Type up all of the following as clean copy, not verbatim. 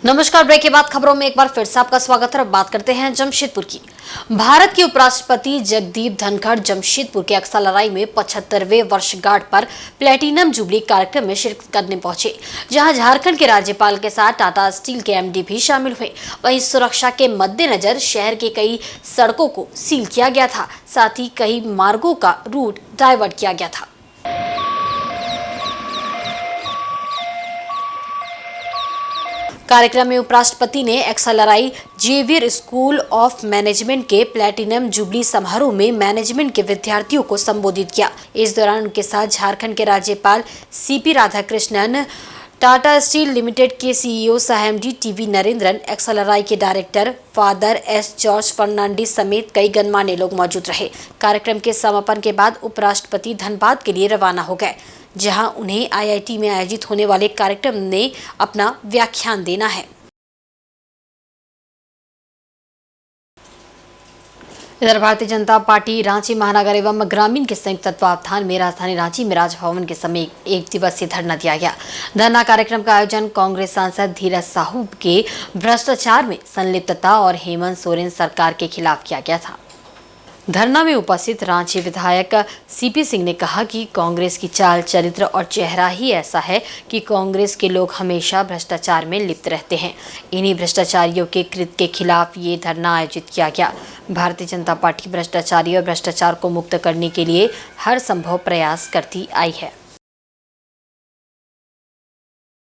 नमस्कार। ब्रेक के बाद खबरों में एक बार फिर से आपका स्वागत है। अब बात करते हैं जमशेदपुर की। भारत के उपराष्ट्रपति जगदीप धनखड़ जमशेदपुर के अक्सालराई में 75वें वर्षगांठ पर प्लेटिनम जुबली कार्यक्रम में शिरकत करने पहुंचे, जहां झारखंड के राज्यपाल के साथ टाटा स्टील के एमडी भी शामिल हुए। वहीं सुरक्षा के मद्देनजर शहर के कई सड़कों को सील किया गया था, साथ ही कई मार्गों का रूट डाइवर्ट किया गया था। कार्यक्रम में उपराष्ट्रपति ने एक्सालराई जेवियर स्कूल ऑफ मैनेजमेंट के प्लेटिनम जुबली समारोह में मैनेजमेंट के विद्यार्थियों को संबोधित किया। इस दौरान उनके साथ झारखंड के राज्यपाल सीपी राधाकृष्णन, टाटा स्टील लिमिटेड के सीईओ सह-एमडी टीवी नरेंद्रन, एक्सालराई के डायरेक्टर फादर एस जॉर्ज फर्नांडिस समेत कई गणमान्य लोग मौजूद रहे। कार्यक्रम के समापन के बाद उपराष्ट्रपति धनबाद के लिए रवाना हो गए, जहां उन्हें आईआईटी में आयोजित होने वाले कार्यक्रम में अपना व्याख्यान देना है। इधर भारतीय जनता पार्टी रांची महानगर एवं ग्रामीण के संयुक्त तत्वावधान में राजधानी रांची में राजभवन के समीप एक दिवसीय धरना दिया गया। धरना कार्यक्रम का आयोजन कांग्रेस सांसद धीरज साहू के भ्रष्टाचार में संलिप्तता और हेमंत सोरेन सरकार के खिलाफ किया गया था। धरना में उपस्थित रांची विधायक सीपी सिंह ने कहा कि कांग्रेस की चाल, चरित्र और चेहरा ही ऐसा है कि कांग्रेस के लोग हमेशा भ्रष्टाचार में लिप्त रहते हैं। इन्हीं भ्रष्टाचारियों के कृत्य के खिलाफ ये धरना आयोजित किया गया। भारतीय जनता पार्टी भ्रष्टाचारी और भ्रष्टाचार को मुक्त करने के लिए हर संभव प्रयास करती आई है।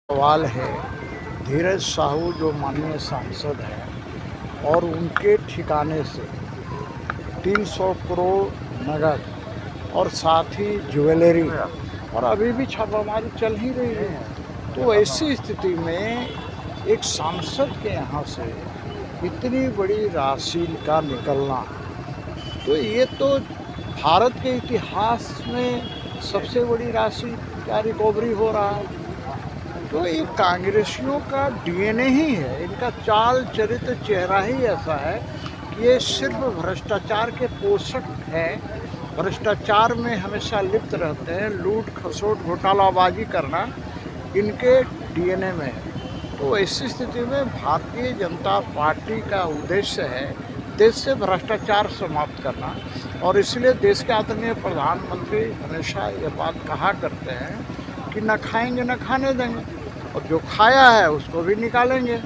सवाल है धीरज साहू जो माननीय सांसद हैं और उनके ठिकाने से 300 करोड़ नगद और साथ ही ज्वेलरी और अभी भी छापामारी चल ही रही है। तो ऐसी स्थिति में एक सांसद के यहाँ से इतनी बड़ी राशि का निकलना, तो ये तो भारत के इतिहास में सबसे बड़ी राशि का रिकवरी हो रहा है। तो ये कांग्रेसियों का डीएनए ही है, इनका चाल, चरित्र, चेहरा ही ऐसा है कि ये सिर्फ भ्रष्टाचार के पोषक हैं, भ्रष्टाचार में हमेशा लिप्त रहते हैं। लूट खसोट घोटालाबाजी करना इनके डीएनए में है। तो ऐसी स्थिति में भारतीय जनता पार्टी का उद्देश्य है देश से भ्रष्टाचार समाप्त करना, और इसलिए देश के आदरणीय प्रधानमंत्री हमेशा ये बात कहा करते हैं कि न खाएंगे न खाने देंगे, और जो खाया है उसको भी निकालेंगे।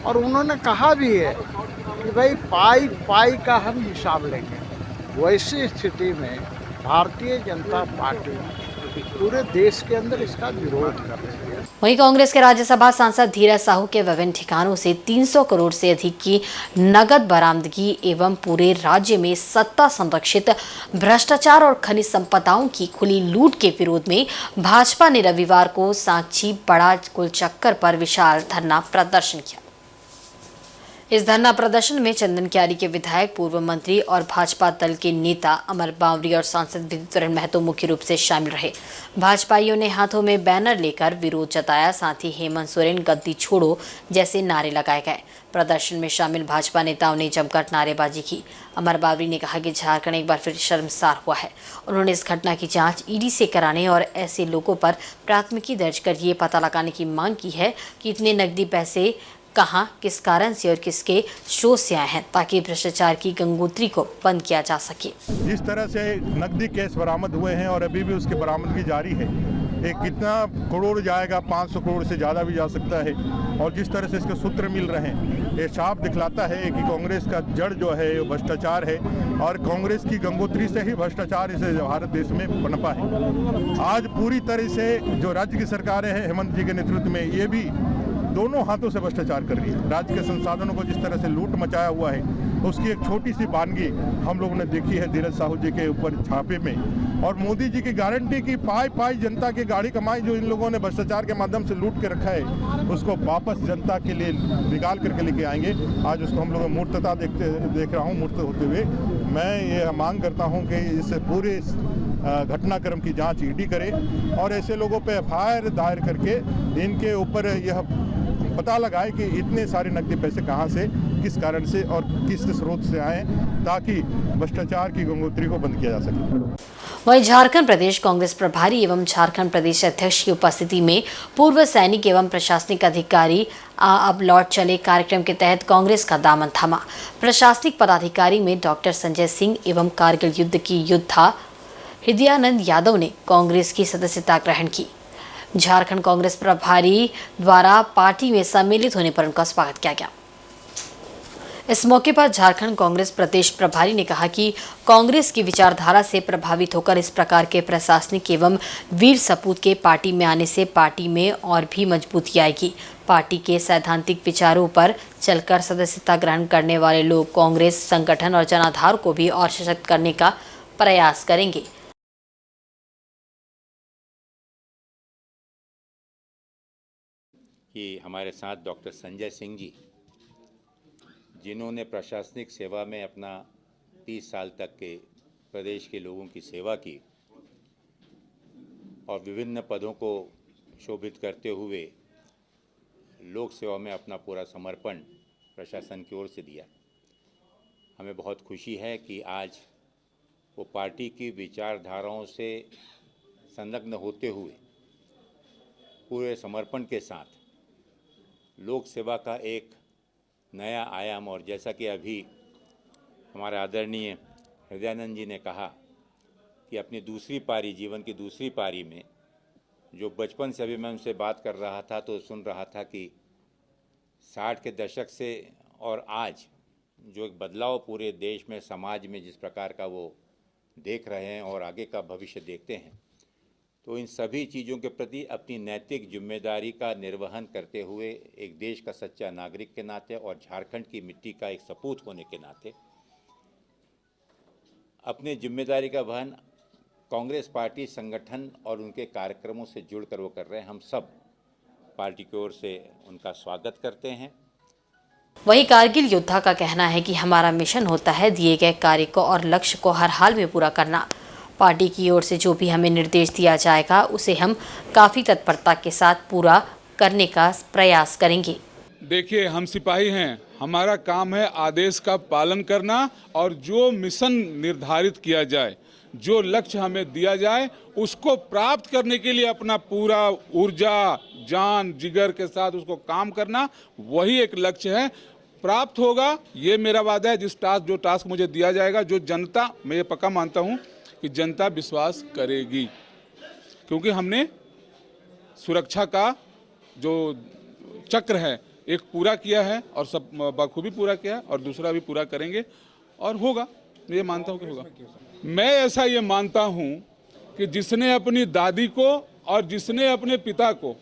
और उन्होंने कहा भी है कि भाई पाई पाई का हम हिसाब लेंगे। वैसी स्थिति में भारतीय जनता पार्टी पूरे देश के अंदर इसका विरोध कर रही है। वहीं कांग्रेस के राज्यसभा सांसद धीरज साहू के विभिन्न ठिकानों से 300 करोड़ से अधिक की नगद बरामदगी एवं पूरे राज्य में सत्ता संरक्षित भ्रष्टाचार और खनिज संपदाओं की खुली लूट के विरोध में भाजपा ने रविवार को सांची बड़ा कुल चक्कर पर विशाल धरना प्रदर्शन किया। इस धरना प्रदर्शन में चंदन क्यारी के विधायक, पूर्व मंत्री और भाजपा दल के नेता अमर बावरी और सांसद विद्युतरण महतो मुख्य रूप से शामिल रहे। भाजपाइयों ने हाथों में बैनर लेकर विरोध जताया, साथ ही हेमंत सोरेन गद्दी छोड़ो जैसे नारे लगाए गए। प्रदर्शन में शामिल भाजपा नेताओं ने जमकर नारेबाजी की। अमर बावरी ने कहा कि झारखंड एक बार फिर शर्मसार हुआ है। उन्होंने इस घटना की जांच ईडी से कराने और ऐसे लोगों पर प्राथमिकी दर्ज कर ये पता लगाने की मांग की है कि इतने नकदी पैसे कहां, किस कारण से और किसके स्रोत से आए हैं, ताकि भ्रष्टाचार की गंगोत्री को बंद किया जा सके। जिस तरह से नकदी केस बरामद हुए हैं और अभी भी उसकी बरामदगी जारी है, एक कितना करोड़ जाएगा, 500 करोड़ से ज़्यादा भी जा सकता है। और जिस तरह से इसके सूत्र मिल रहे हैं, ये साफ दिखलाता है कि कांग्रेस का जड़ जो है वो भ्रष्टाचार है, और कांग्रेस की गंगोत्री से ही भ्रष्टाचार इस भारत देश में पनपा है। आज पूरी तरह से जो राज्य की सरकारें हैं हेमंत जी के नेतृत्व में, ये भी दोनों हाथों से भ्रष्टाचार कर रही है। राज्य के संसाधनों को जिस तरह से लूट मचाया हुआ है, उसकी एक छोटी सी वानगी हम लोगों ने देखी है धीरज साहू जी के ऊपर छापे में। और मोदी जी की गारंटी की पाई पाई जनता की गाड़ी कमाई जो इन लोगों ने भ्रष्टाचार के माध्यम से लूट के रखा है, उसको वापस जनता के लिए निकाल करके लेके आएंगे। आज उसको हम लोग मूर्तता देख रहा हूँ। मूर्त होते हुए मैं ये मांग करता हूँ कि इस पूरे घटनाक्रम की जांच ईडी करे और ऐसे लोगों पे एफआईआर दायर करके इनके ऊपर यह पता लगाए कि इतने सारे नकदी पैसे कहाँ से, किस कारण से और किस स्रोत से आए, ताकि भ्रष्टाचार की गंगोत्री को बंद किया जा सके। वहीं झारखंड प्रदेश कांग्रेस प्रभारी एवं झारखंड प्रदेश अध्यक्ष की उपस्थिति में पूर्व सैनिक एवं प्रशासनिक अधिकारी अब लौट चले कार्यक्रम के तहत कांग्रेस का दामन थामा। प्रशासनिक पदाधिकारी में डॉक्टर संजय सिंह एवं कारगिल युद्ध की योद्धा हृदयानंद यादव ने कांग्रेस की सदस्यता ग्रहण की। झारखंड कांग्रेस प्रभारी द्वारा पार्टी में सम्मिलित होने पर उनका स्वागत किया गया। इस मौके पर झारखंड कांग्रेस प्रदेश प्रभारी ने कहा कि कांग्रेस की विचारधारा से प्रभावित होकर इस प्रकार के प्रशासनिक एवं वीर सपूत के पार्टी में आने से पार्टी में और भी मजबूती आएगी। पार्टी के सैद्धांतिक विचारों पर चलकर सदस्यता ग्रहण करने वाले लोग कांग्रेस संगठन और जनाधार को भी और सशक्त करने का प्रयास करेंगे। कि हमारे साथ डॉक्टर संजय सिंह जी, जिन्होंने प्रशासनिक सेवा में अपना 30 साल तक के प्रदेश के लोगों की सेवा की और विभिन्न पदों को शोभित करते हुए लोक सेवा में अपना पूरा समर्पण प्रशासन की ओर से दिया। हमें बहुत खुशी है कि आज वो पार्टी की विचारधाराओं से संलग्न होते हुए पूरे समर्पण के साथ लोक सेवा का एक नया आयाम, और जैसा कि अभी हमारे आदरणीय हृदयानंद जी ने कहा कि अपनी दूसरी पारी, जीवन की दूसरी पारी में, जो बचपन से अभी मैं उनसे बात कर रहा था तो सुन रहा था कि 60 के दशक से और आज जो एक बदलाव पूरे देश में, समाज में जिस प्रकार का वो देख रहे हैं और आगे का भविष्य देखते हैं, तो इन सभी चीज़ों के प्रति अपनी नैतिक जिम्मेदारी का निर्वहन करते हुए एक देश का सच्चा नागरिक के नाते और झारखंड की मिट्टी का एक सपूत होने के नाते अपनी जिम्मेदारी का वहन कांग्रेस पार्टी संगठन और उनके कार्यक्रमों से जुड़कर वो कर रहे हैं। हम सब पार्टी की ओर से उनका स्वागत करते हैं। वहीं कारगिल योद्धा का कहना है कि हमारा मिशन होता है दिए गए कार्य को और लक्ष्य को हर हाल में पूरा करना। पार्टी की ओर से जो भी हमें निर्देश दिया जाएगा उसे हम काफ़ी तत्परता के साथ पूरा करने का प्रयास करेंगे। देखिए, हम सिपाही हैं, हमारा काम है आदेश का पालन करना और जो मिशन निर्धारित किया जाए, जो लक्ष्य हमें दिया जाए, उसको प्राप्त करने के लिए अपना पूरा ऊर्जा, जान, जिगर के साथ उसको काम करना, वही एक लक्ष्य है। प्राप्त होगा, ये मेरा वादा है। जो टास्क मुझे दिया जाएगा, जो जनता, मैं ये पक्का मानता हूँ कि जनता विश्वास करेगी, क्योंकि हमने सुरक्षा का जो चक्र है एक पूरा किया है और सब बखूबी पूरा किया है और दूसरा भी पूरा करेंगे और होगा। ये मानता हूँ कि होगा। मैं ऐसा ये मानता हूँ कि जिसने अपनी दादी को और जिसने अपने पिता को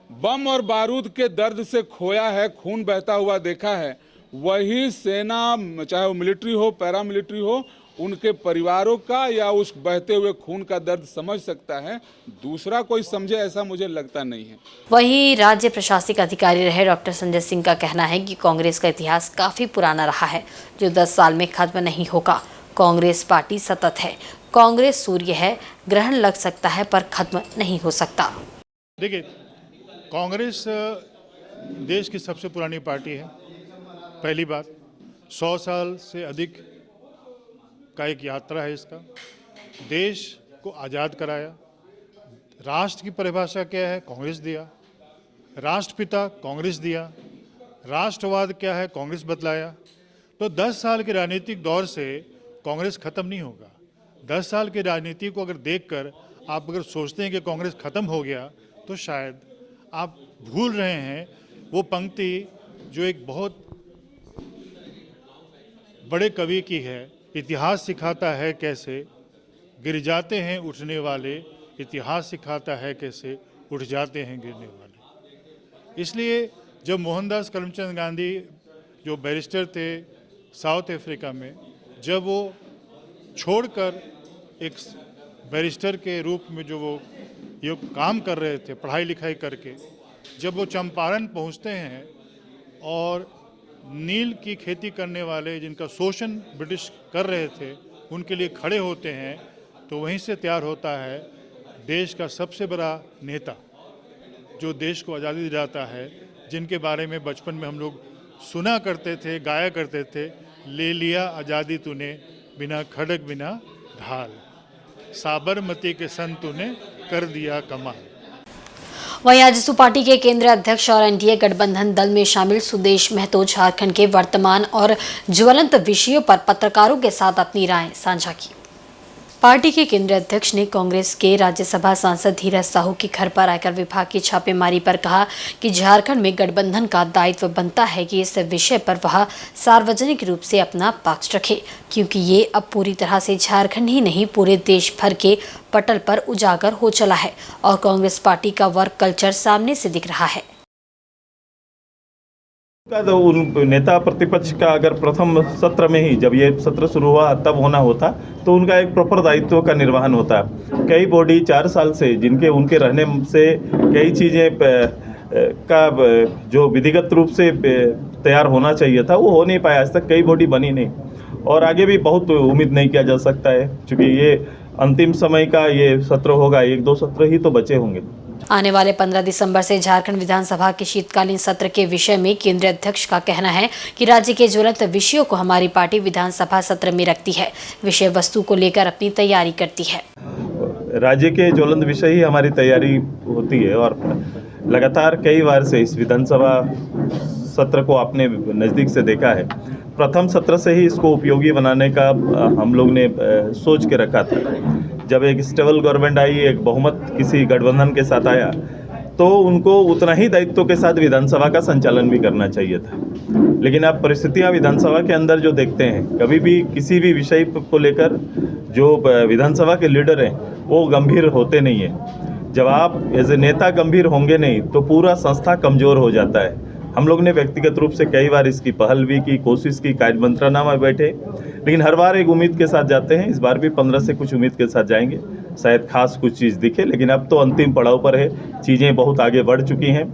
बम और बारूद के दर्द से खोया है, खून बहता हुआ देखा है, वही सेना, चाहे वो मिलिट्री हो, पैरामिलिट्री हो, उनके परिवारों का या उस बहते हुए खून का दर्द समझ सकता है। दूसरा कोई समझे ऐसा मुझे लगता नहीं है। वहीं राज्य प्रशासनिक अधिकारी रहे डॉक्टर संजय सिंह का कहना है कि कांग्रेस का इतिहास काफी पुराना रहा है, जो 10 साल में खत्म नहीं होगा। कांग्रेस पार्टी सतत है। कांग्रेस सूर्य है, ग्रहण लग सकता है पर खत्म नहीं हो सकता। देखिए, कांग्रेस देश की सबसे पुरानी पार्टी है। पहली बात, 100 साल से अधिक का एक यात्रा है इसका। देश को आज़ाद कराया। राष्ट्र की परिभाषा क्या है? कांग्रेस दिया। राष्ट्रपिता कांग्रेस दिया। राष्ट्रवाद क्या है? कांग्रेस बतलाया। तो 10 साल के राजनीतिक दौर से कांग्रेस खत्म नहीं होगा। 10 साल की राजनीति को अगर देखकर आप अगर सोचते हैं कि कांग्रेस खत्म हो गया, तो शायद आप भूल रहे हैं वो पंक्ति जो एक बहुत बड़े कवि की है। इतिहास सिखाता है कैसे गिर जाते हैं उठने वाले, इतिहास सिखाता है कैसे उठ जाते हैं गिरने वाले। इसलिए जब मोहनदास करमचंद गांधी जो बैरिस्टर थे साउथ अफ्रीका में, जब वो छोड़कर एक बैरिस्टर के रूप में जो वो ये काम कर रहे थे, पढ़ाई लिखाई करके, जब वो चंपारण पहुंचते हैं और नील की खेती करने वाले जिनका शोषण ब्रिटिश कर रहे थे उनके लिए खड़े होते हैं, तो वहीं से तैयार होता है देश का सबसे बड़ा नेता जो देश को आज़ादी दिलाता है, जिनके बारे में बचपन में हम लोग सुना करते थे, गाया करते थे। ले लिया आज़ादी तूने, बिना खड़ग बिना ढाल, साबरमती के संग तूने कर दिया कमाल। वहीं आजसू पार्टी के केंद्रीय अध्यक्ष और एनडीए गठबंधन दल में शामिल सुदेश महतो झारखंड के वर्तमान और ज्वलंत विषयों पर पत्रकारों के साथ अपनी राय साझा की। पार्टी के केंद्रीय अध्यक्ष ने कांग्रेस के राज्यसभा सांसद धीरज साहू के घर पर आयकर विभाग की छापेमारी पर कहा कि झारखंड में गठबंधन का दायित्व बनता है कि इस विषय पर वह सार्वजनिक रूप से अपना पक्ष रखे, क्योंकि ये अब पूरी तरह से झारखंड ही नहीं पूरे देश भर के पटल पर उजागर हो चला है और कांग्रेस पार्टी का वर्क कल्चर सामने से दिख रहा है। का तो उन नेता प्रतिपक्ष का अगर प्रथम सत्र में ही जब ये सत्र शुरू हुआ तब होना होता तो उनका एक प्रॉपर दायित्व का निर्वहन होता। कई बॉडी 4 साल से जिनके उनके रहने से कई चीज़ें का जो विधिगत रूप से तैयार होना चाहिए था वो हो नहीं पाया, आज तक कई बॉडी बनी नहीं और आगे भी बहुत उम्मीद नहीं किया जा सकता है, क्योंकि ये अंतिम समय का ये सत्र होगा, 1-2 सत्र ही तो बचे होंगे। आने वाले 15 दिसंबर से झारखंड विधानसभा के शीतकालीन सत्र के विषय में केंद्रीय अध्यक्ष का कहना है कि राज्य के ज्वलंत विषयों को हमारी पार्टी विधानसभा सत्र में रखती है, विषय वस्तु को लेकर अपनी तैयारी करती है। राज्य के ज्वलंत विषय ही हमारी तैयारी होती है और लगातार कई बार से इस विधानसभा सत्र को आपने नज़दीक से देखा है। प्रथम सत्र से ही इसको उपयोगी बनाने का हम लोग ने सोच के रखा था। जब एक स्टेबल गवर्नमेंट आई, एक बहुमत किसी गठबंधन के साथ आया, तो उनको उतना ही दायित्व के साथ विधानसभा का संचालन भी करना चाहिए था। लेकिन अब परिस्थितियां विधानसभा के अंदर जो देखते हैं, कभी भी किसी भी विषय को लेकर जो विधानसभा के लीडर हैं वो गंभीर होते नहीं हैं। जब आप एज ए नेता गंभीर होंगे नहीं तो पूरा संस्था कमज़ोर हो जाता है। हम लोग ने व्यक्तिगत रूप से कई बार इसकी पहल भी की, कोशिश की, कार्य मंत्रणा में बैठे, लेकिन हर बार एक उम्मीद के साथ जाते हैं। इस बार भी 15 से कुछ उम्मीद के साथ जाएंगे, शायद खास कुछ चीज़ दिखे, लेकिन अब तो अंतिम पड़ाव पर है, चीज़ें बहुत आगे बढ़ चुकी हैं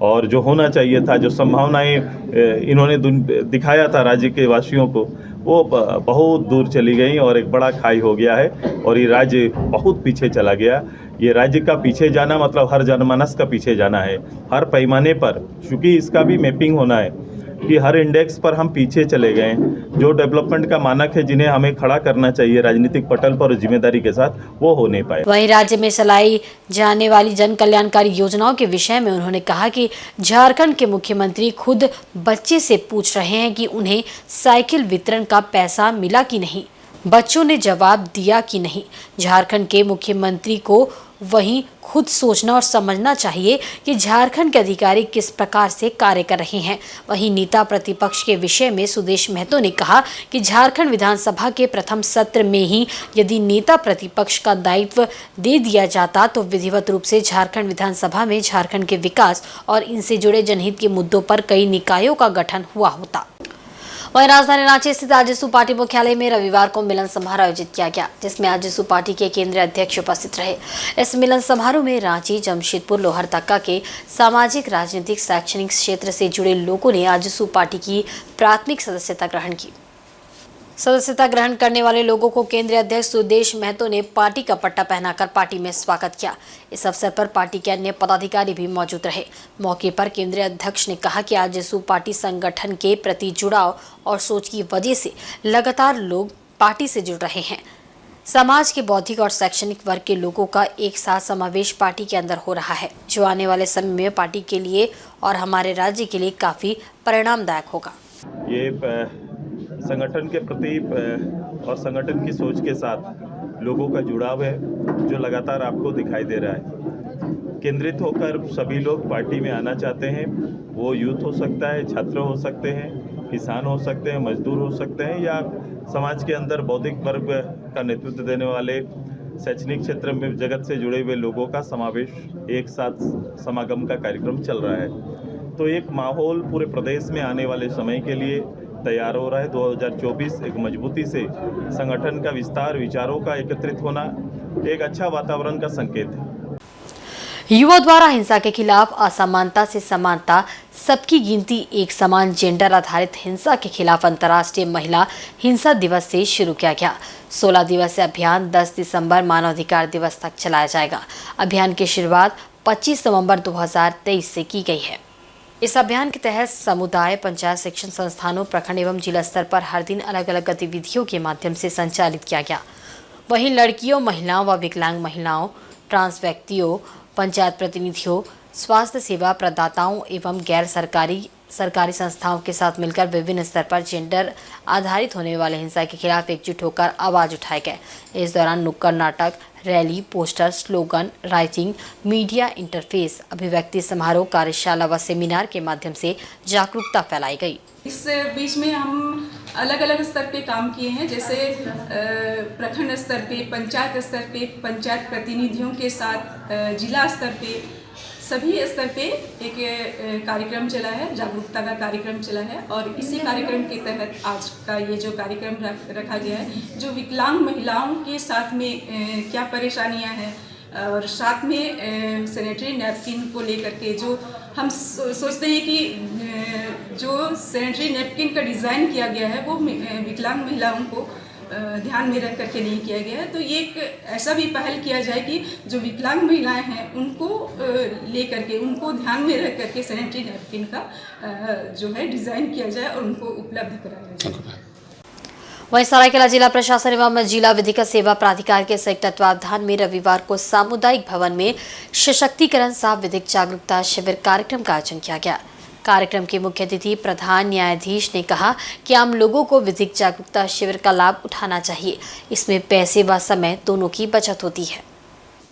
और जो होना चाहिए था, जो संभावनाएं इन्होंने दिखाया था राज्य के वासियों को, वो बहुत दूर चली गई और एक बड़ा खाई हो गया है और ये राज्य बहुत पीछे चला गया। ये राज्य का पीछे जाना मतलब हर जनमानस का पीछे जाना है, हर पैमाने पर, क्योंकि इसका भी मैपिंग होना है कि हर इंडेक्स पर हम पीछे चले गए। जो डेवलपमेंट का मानक है, जिन्हें हमें खड़ा करना चाहिए राजनीतिक पटल पर जिम्मेदारी के साथ, वो हो नहीं पाए। वहीं राज्य में चलाई जाने वाली जन कल्याणकारी योजनाओं के विषय में उन्होंने कहा कि झारखंड के मुख्यमंत्री खुद बच्चे से पूछ रहे हैं कि उन्हें साइकिल वितरण का पैसा मिला कि नहीं। बच्चों ने जवाब दिया कि नहीं। झारखंड के मुख्यमंत्री को वहीं खुद सोचना और समझना चाहिए कि झारखंड के अधिकारी किस प्रकार से कार्य कर रहे हैं। वहीं नेता प्रतिपक्ष के विषय में सुदेश महतो ने कहा कि झारखंड विधानसभा के प्रथम सत्र में ही यदि नेता प्रतिपक्ष का दायित्व दे दिया जाता तो विधिवत रूप से झारखंड विधानसभा में झारखंड के विकास और इनसे जुड़े जनहित के मुद्दों पर कई निकायों का गठन हुआ होता। वहीं राजधानी रांची स्थित आजसू पार्टी मुख्यालय में रविवार को मिलन समारोह आयोजित किया गया, जिसमें आजसू पार्टी के केंद्रीय अध्यक्ष उपस्थित रहे। इस मिलन समारोह में रांची, जमशेदपुर, लोहरदक्का के सामाजिक, राजनीतिक, शैक्षणिक क्षेत्र से जुड़े लोगों ने आजसू पार्टी की प्राथमिक सदस्यता ग्रहण की। सदस्यता ग्रहण करने वाले लोगों को केंद्रीय अध्यक्ष सुदेश महतो ने पार्टी का पट्टा पहनाकर पार्टी में स्वागत किया। इस अवसर पर पार्टी के अन्य पदाधिकारी भी मौजूद रहे। मौके पर केंद्रीय अध्यक्ष ने कहा कि आजसू पार्टी संगठन के प्रति जुड़ाव और सोच की वजह से लगातार लोग पार्टी से जुड़ रहे हैं। समाज के बौद्धिक और शैक्षणिक वर्ग के लोगों का एक साथ समावेश पार्टी के अंदर हो रहा है, जो आने वाले समय में पार्टी के लिए और हमारे राज्य के लिए काफी परिणामदायक होगा। ये संगठन के प्रति और संगठन की सोच के साथ लोगों का जुड़ाव है, जो लगातार आपको दिखाई दे रहा है। केंद्रित होकर सभी लोग पार्टी में आना चाहते हैं। वो यूथ हो सकता है, छात्र हो सकते हैं, किसान हो सकते हैं, मजदूर हो सकते हैं, या समाज के अंदर बौद्धिक वर्ग का नेतृत्व देने वाले शैक्षणिक क्षेत्र में जगत से जुड़े हुए लोगों का समावेश, एक साथ समागम का कार्यक्रम चल रहा है। तो एक माहौल पूरे प्रदेश में आने वाले समय के लिए तैयार हो रहा है। 2024 एक मजबूती से संगठन का विस्तार, विचारों का एकत्रित होना एक अच्छा वातावरण का संकेत है। युवा द्वारा हिंसा के खिलाफ असमानता से समानता, सबकी गिनती एक समान, जेंडर आधारित हिंसा के खिलाफ अंतर्राष्ट्रीय महिला हिंसा दिवस से शुरू किया गया। 16 दिवसीय अभियान 10 दिसंबर मानवाधिकार दिवस तक चलाया जाएगा। अभियान की शुरुआत 25 नवंबर 2023 से की गई है। इस अभियान के तहत समुदाय, पंचायत, शिक्षण संस्थानों, प्रखंड एवं जिला स्तर पर हर दिन अलग अलग गतिविधियों के माध्यम से संचालित किया गया। वहीं लड़कियों, महिलाओं व विकलांग महिलाओं, ट्रांस व्यक्तियों, पंचायत प्रतिनिधियों, स्वास्थ्य सेवा प्रदाताओं एवं गैर सरकारी संस्थाओं के साथ मिलकर विभिन्न स्तर पर जेंडर आधारित होने वाले हिंसा के खिलाफ एकजुट होकर आवाज उठाए गए। इस दौरान नुक्कड़ नाटक, rally, poster, slogan writing, media interface, अभिव्यक्ति समारोह, कार्यशाला व सेमिनार के माध्यम से जागरूकता फैलाई गई। इस बीच में हम अलग अलग स्तर पे काम किए हैं, जैसे प्रखंड स्तर पे, पंचायत स्तर पे, पंचायत प्रतिनिधियों के साथ, जिला स्तर पे, सभी स्तर पे एक कार्यक्रम चला है, जागरूकता का कार्यक्रम चला है। और इसी कार्यक्रम के तहत आज का ये जो कार्यक्रम रखा गया है, जो विकलांग महिलाओं के साथ में क्या परेशानियां हैं और साथ में सैनिटरी नैपकिन को लेकर के जो हम सोचते हैं कि जो सैनिटरी नैपकिन का डिज़ाइन किया गया है वो विकलांग महिलाओं को ध्यान में रख करके नहीं किया गया है। तो ये एक ऐसा भी पहल किया जाए कि जो विकलांग महिलाएं हैं उनको लेकर के, उनको ध्यान में रख करके सैनिटरी नैपकिन का जो है डिज़ाइन किया जाए और उनको उपलब्ध कराया जाए। वहीं सरायकेला जिला प्रशासन एवं जिला विधिक सेवा प्राधिकार के संयुक्त तत्वावधान में रविवार को सामुदायिक भवन में सशक्तिकरण सह विधिक जागरूकता शिविर कार्यक्रम का आयोजन किया गया। कार्यक्रम के मुख्य अतिथि प्रधान न्यायाधीश ने कहा कि आम लोगों को विधिक जागरूकता शिविर का लाभ उठाना चाहिए। इसमें पैसे व समय दोनों की बचत होती है।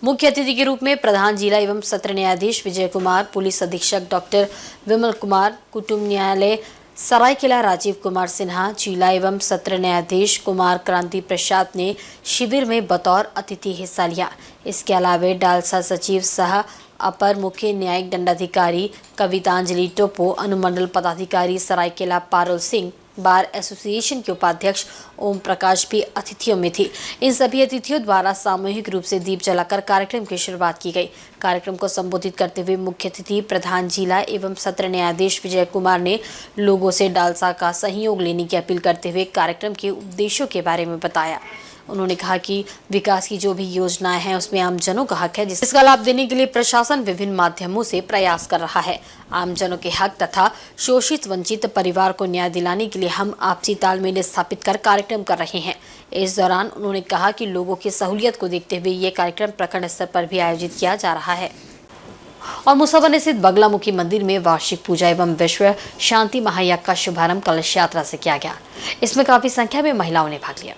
मुख्य अतिथि के रूप में प्रधान जिला एवं सत्र न्यायाधीश विजय कुमार, पुलिस अधीक्षक डॉक्टर विमल कुमार, कुटुंब न्यायालय सरायकेला राजीव कुमार सिन्हा, जिला एवं सत्र न्यायाधीश कुमार क्रांति प्रसाद ने शिविर में बतौर अतिथि हिस्सा लिया। इसके अलावा डालसा सचिव सह अपर मुख्य न्यायिक दंडाधिकारी कवितांजलि टोपो, अनुमंडल पदाधिकारी सरायकेला पारुल सिंह, बार एसोसिएशन के उपाध्यक्ष ओम प्रकाश भी अतिथियों में थी। इन सभी अतिथियों द्वारा सामूहिक रूप से दीप जलाकर कार्यक्रम की शुरुआत की गई। कार्यक्रम को संबोधित करते हुए मुख्य अतिथि प्रधान जिला एवं सत्र न्यायाधीश विजय कुमार ने लोगों से डालसा का सहयोग लेने की अपील करते हुए कार्यक्रम के उद्देश्यों के बारे में बताया। उन्होंने कहा कि विकास की जो भी योजनाएं हैं उसमें आमजनों का हक है, जिसका लाभ देने के लिए प्रशासन विभिन्न माध्यमों से प्रयास कर रहा है। आमजनों के हक तथा शोषित वंचित परिवार को न्याय दिलाने के लिए हम आपसी तालमेल स्थापित कर कार्यक्रम कर रहे हैं। इस दौरान उन्होंने कहा कि लोगों की सहूलियत को देखते हुए ये कार्यक्रम प्रखंड स्तर पर भी आयोजित किया जा रहा है। और मुसाबनी स्थित बगलामुखी मंदिर में वार्षिक पूजा एवं विश्व शांति महायज्ञ का शुभारंभ कलश यात्रा से किया गया। इसमें काफी संख्या में महिलाओं ने भाग लिया।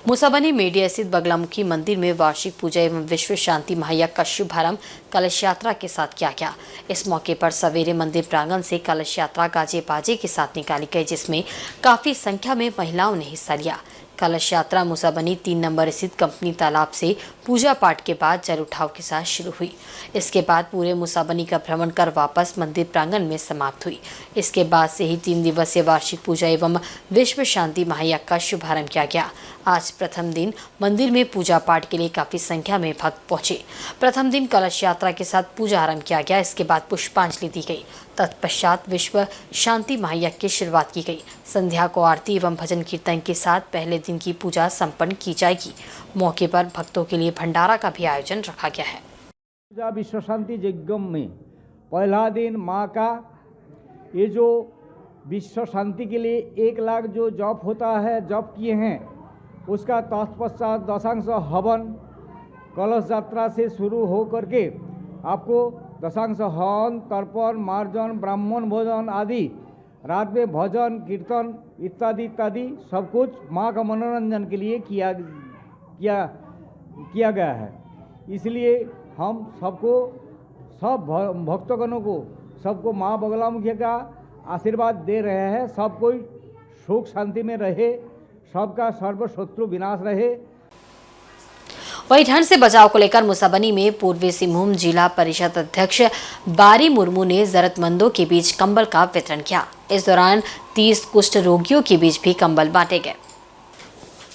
मुसाबनी मेडिया स्थित बगलामुखी मंदिर में वार्षिक पूजा एवं विश्व शांति महायज्ञ का शुभारंभ कलश यात्रा के साथ किया गया। इस मौके पर सवेरे मंदिर प्रांगण से कलश यात्रा गाजे बाजे के साथ निकाली गई, जिसमें काफी संख्या में महिलाओं ने हिस्सा लिया। कलश यात्रा मुसाबनी 3 नंबर स्थित कंपनी तालाब से पूजा पाठ के बाद जल उठाव के साथ शुरू हुई। इसके बाद पूरे मुसाबनी का भ्रमण कर वापस मंदिर प्रांगण में समाप्त हुई। इसके बाद से ही 3 दिवसीय वार्षिक पूजा एवं विश्व शांति महायज्ञ का शुभारंभ किया गया। आज प्रथम दिन मंदिर में पूजा पाठ के लिए काफी संख्या में भक्त पहुंचे। प्रथम दिन कलश यात्रा के साथ पूजा आरंभ किया गया। इसके बाद पुष्पांजलि दी गई। तत्पश्चात विश्व शांति महायज्ञ की शुरुआत की गई। संध्या को आरती एवं भजन कीर्तन के साथ पहले दिन की पूजा संपन्न की जाएगी। मौके पर भक्तों के लिए भंडारा का भी आयोजन रखा गया है। पूजा विश्व शांति यज्ञ में पहला दिन माँ का ये जो विश्व शांति के लिए 1 लाख जो जप होता है, जप किए हैं, उसका तत्पश्चात दशांश हवन कलश यात्रा से शुरू हो करके आपको दशांश हवन, तर्पण, मार्जन, ब्राह्मण भोजन आदि, रात में भजन कीर्तन इत्यादि इत्यादि सब कुछ माँ का मनोरंजन के लिए किया गया है। इसलिए हम सबको, सब भक्तगणों को, सबको माँ बगलामुखी का आशीर्वाद दे रहे हैं। सब कोई सुख शांति में रहे, सबका सर्व शत्रु विनाश रहे। वहीं ठंड से बचाव को लेकर मुसाबनी में पूर्वी सिंहभूम जिला परिषद अध्यक्ष बारी मुर्मू ने जरूरतमंदों के बीच कंबल का वितरण किया। इस दौरान 30 कुष्ठ रोगियों के बीच भी कंबल बांटे गए।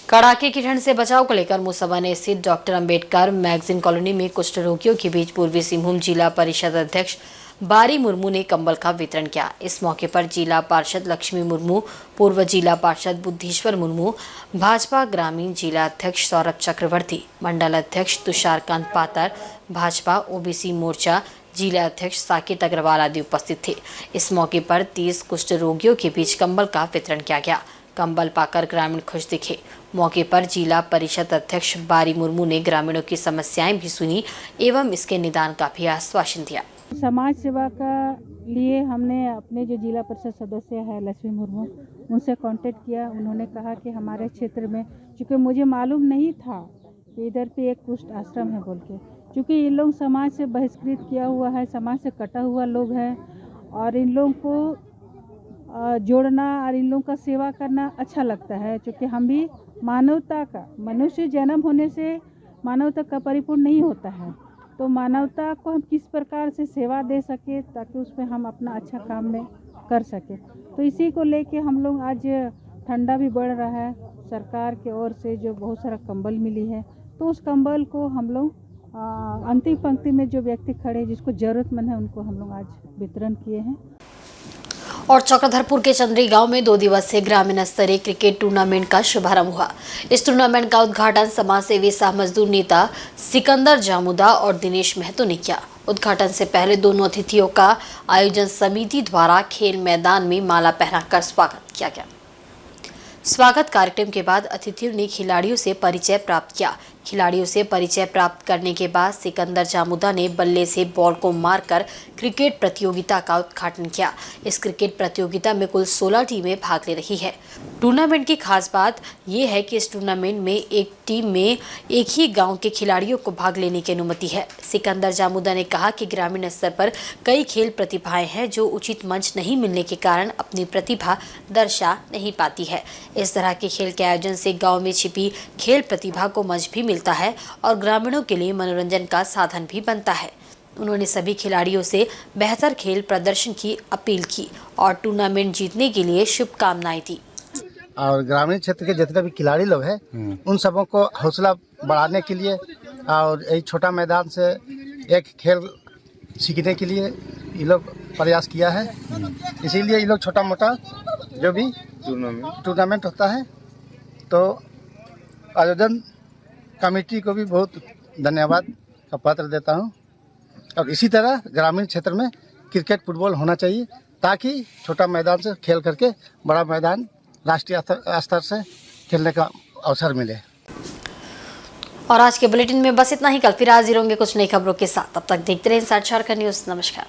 कड़ाके की ठंड से बचाव को लेकर मुसबन स्थित डॉक्टर अंबेडकर मैगजीन कॉलोनी में कुष्ठ रोगियों के बीच पूर्वी सिंहभूम जिला परिषद अध्यक्ष बारी मुर्मू ने कंबल का वितरण किया। इस मौके पर जिला पार्षद लक्ष्मी मुर्मू, पूर्व जिला पार्षद बुद्धेश्वर मुर्मू, भाजपा ग्रामीण जिला अध्यक्ष सौरभ चक्रवर्ती, मंडल अध्यक्ष तुषारकांत पातर, भाजपा ओबीसी मोर्चा जिला अध्यक्ष साकेत अग्रवाल आदि उपस्थित थे। इस मौके पर 30 कुष्ठ रोगियों के बीच कंबल का वितरण किया गया। कंबल पाकर ग्रामीण खुश दिखे। मौके पर जिला परिषद अध्यक्ष बारी मुर्मू ने ग्रामीणों की समस्याएं भी सुनी एवं इसके निदान का भी आश्वासन दिया। समाज सेवा का लिए हमने अपने जो जिला परिषद सदस्य है लक्ष्मी मुर्मू, उनसे कांटेक्ट किया। उन्होंने कहा कि हमारे क्षेत्र में, चूँकि मुझे मालूम नहीं था कि इधर पे एक कुष्ठ आश्रम है बोल के, क्योंकि ये लोग समाज से बहिष्कृत किया हुआ है, समाज से कटा हुआ लोग हैं और इन लोगों को जोड़ना और इन लोगों का सेवा करना अच्छा लगता है। क्योंकि हम भी मानवता का, मनुष्य जन्म होने से मानवता का परिपूर्ण नहीं होता है, तो मानवता को हम किस प्रकार से सेवा दे सके ताकि उसमें हम अपना अच्छा काम में कर सके। तो इसी को लेके हम लोग, आज ठंडा भी बढ़ रहा है, सरकार की ओर से जो बहुत सारा कंबल मिली है, तो उस कंबल को हम लोग अंतिम पंक्ति में जो व्यक्ति खड़े जिसको ज़रूरतमंद है उनको हम लोग आज वितरण किए हैं। और चक्रधरपुर के चंद्री गांव में 2 दिवसीय ग्रामीण स्तरीय क्रिकेट टूर्नामेंट का शुभारंभ हुआ। इस टूर्नामेंट का उद्घाटन समाज सेवी सह मजदूर नेता सिकंदर जामुदा और दिनेश महतो ने किया। उद्घाटन से पहले दोनों अतिथियों का आयोजन समिति द्वारा खेल मैदान में माला पहनाकर स्वागत किया गया। स्वागत कार्यक्रम के बाद अतिथियों ने खिलाड़ियों से परिचय प्राप्त किया। खिलाड़ियों से परिचय प्राप्त करने के बाद सिकंदर जामुदा ने बल्ले से बॉल को मारकर क्रिकेट प्रतियोगिता का उद्घाटन किया। इस क्रिकेट प्रतियोगिता में कुल 16 टीमें भाग ले रही है। टूर्नामेंट की खास बात यह है कि इस टूर्नामेंट में एक टीम में एक ही गांव के खिलाड़ियों को भाग लेने की अनुमति है। सिकंदर जामुदा ने कहा कि ग्रामीण स्तर पर कई खेल प्रतिभाएं हैं जो उचित मंच नहीं मिलने के कारण अपनी प्रतिभा दर्शा नहीं पाती है। इस तरह के खेल के आयोजन से गाँव में छिपी खेल प्रतिभा को मंच भी मिलता है और ग्रामीणों के लिए मनोरंजन का साधन भी बनता है। उन्होंने सभी खिलाड़ियों से बेहतर खेल प्रदर्शन की अपील की और टूर्नामेंट जीतने के लिए शुभकामनाएं दी। और ग्रामीण क्षेत्र के जितने भी खिलाड़ी लोग हैं उन सबों को हौसला बढ़ाने के लिए और एक छोटा मैदान से एक खेल सीखने के लिए ये लोग प्रयास किया है। इसीलिए ये लोग छोटा मोटा जो भी टूर्नामेंट होता है, तो आयोजन कमेटी को भी बहुत धन्यवाद का पत्र देता हूँ। और इसी तरह ग्रामीण क्षेत्र में क्रिकेट फुटबॉल होना चाहिए ताकि छोटा मैदान से खेल करके बड़ा मैदान राष्ट्रीय स्तर से खेलने का अवसर मिले। और आज के बुलेटिन में बस इतना ही। कल फिर हाजिर होंगे कुछ नई खबरों के साथ। तब तक देखते रहें इंसाइड झारखंड न्यूज़। नमस्कार।